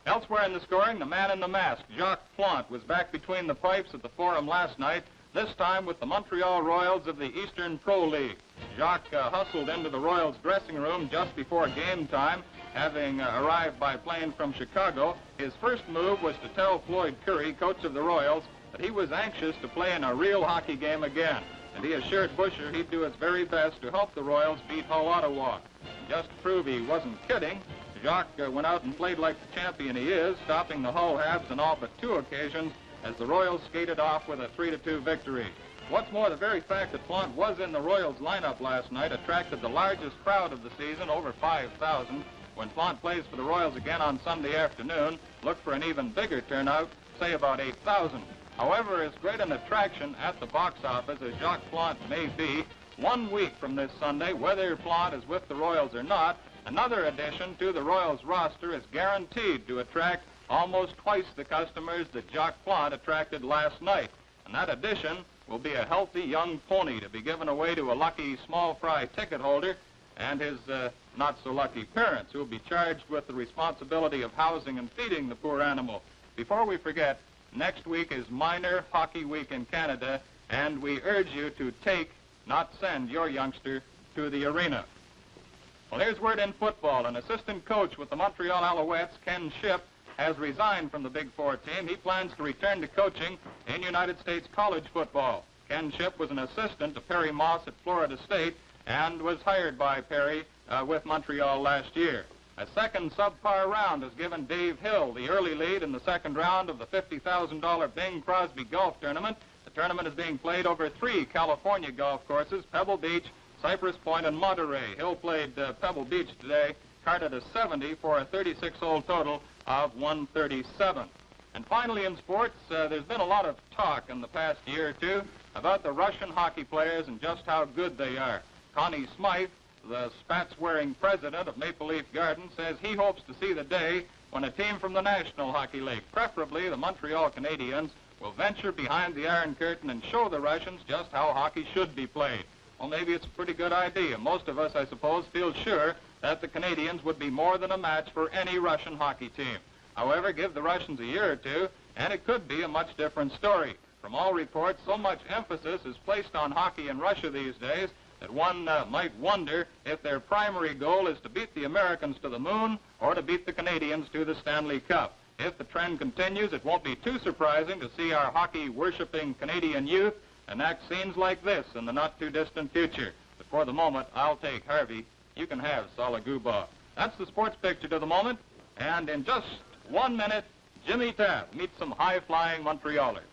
Elsewhere in the scoring, the man in the mask, Jacques Plante, was back between the pipes at the Forum last night, this time with the Montreal Royals of the Eastern Pro League. Jacques hustled into the Royals dressing room just before game time, having arrived by plane from Chicago. His first move was to tell Floyd Curry, coach of the Royals, that he was anxious to play in a real hockey game again, and he assured Busher he'd do his very best to help the Royals beat Hull Ottawa. Just to prove he wasn't kidding, Jacques went out and played like the champion he is, stopping the Hull Habs on all but 2 occasions as the Royals skated off with a 3-2 victory. What's more, the very fact that Plante was in the Royals lineup last night attracted the largest crowd of the season, over 5,000. When Plante plays for the Royals again on Sunday afternoon, look for an even bigger turnout, say about 8,000. However, as great an attraction at the box office as Jacques Plante may be, 1 week from this Sunday, whether Plante is with the Royals or not, another addition to the Royals roster is guaranteed to attract almost twice the customers that Jacques Plante attracted last night. And that addition will be a healthy young pony to be given away to a lucky small fry ticket holder and his not-so-lucky parents, who will be charged with the responsibility of housing and feeding the poor animal. Before we forget, next week is Minor Hockey Week in Canada, and we urge you to take, not send, your youngster to the arena. Well, here's word in football. An assistant coach with the Montreal Alouettes, Ken Shipp, has resigned from the Big Four team. He plans to return to coaching in United States college football. Ken Shipp was an assistant to Perry Moss at Florida State and was hired by Perry with Montreal last year. A second subpar round has given Dave Hill the early lead in the second round of the $50,000 Bing Crosby Golf Tournament. The tournament is being played over 3 California golf courses, Pebble Beach, Cypress Point, and Monterey. Hill played Pebble Beach today, carded a 70 for a 36-hole total of 137. And finally in sports, there's been a lot of talk in the past year or two about the Russian hockey players and just how good they are. Connie Smythe, the spats-wearing president of Maple Leaf Garden, says he hopes to see the day when a team from the National Hockey League, preferably the Montreal Canadiens, will venture behind the Iron Curtain and show the Russians just how hockey should be played. Well, maybe it's a pretty good idea. Most of us, I suppose, feel sure that the Canadians would be more than a match for any Russian hockey team. However, give the Russians a year or two, and it could be a much different story. From all reports, so much emphasis is placed on hockey in Russia these days that one might wonder if their primary goal is to beat the Americans to the moon or to beat the Canadians to the Stanley Cup. If the trend continues, it won't be too surprising to see our hockey-worshipping Canadian youth enact scenes like this in the not-too-distant future. But for the moment, I'll take Harvey. You can have Salaguba. That's the sports picture to the moment. And in just 1 minute, Jimmy Taft meets some high-flying Montrealers.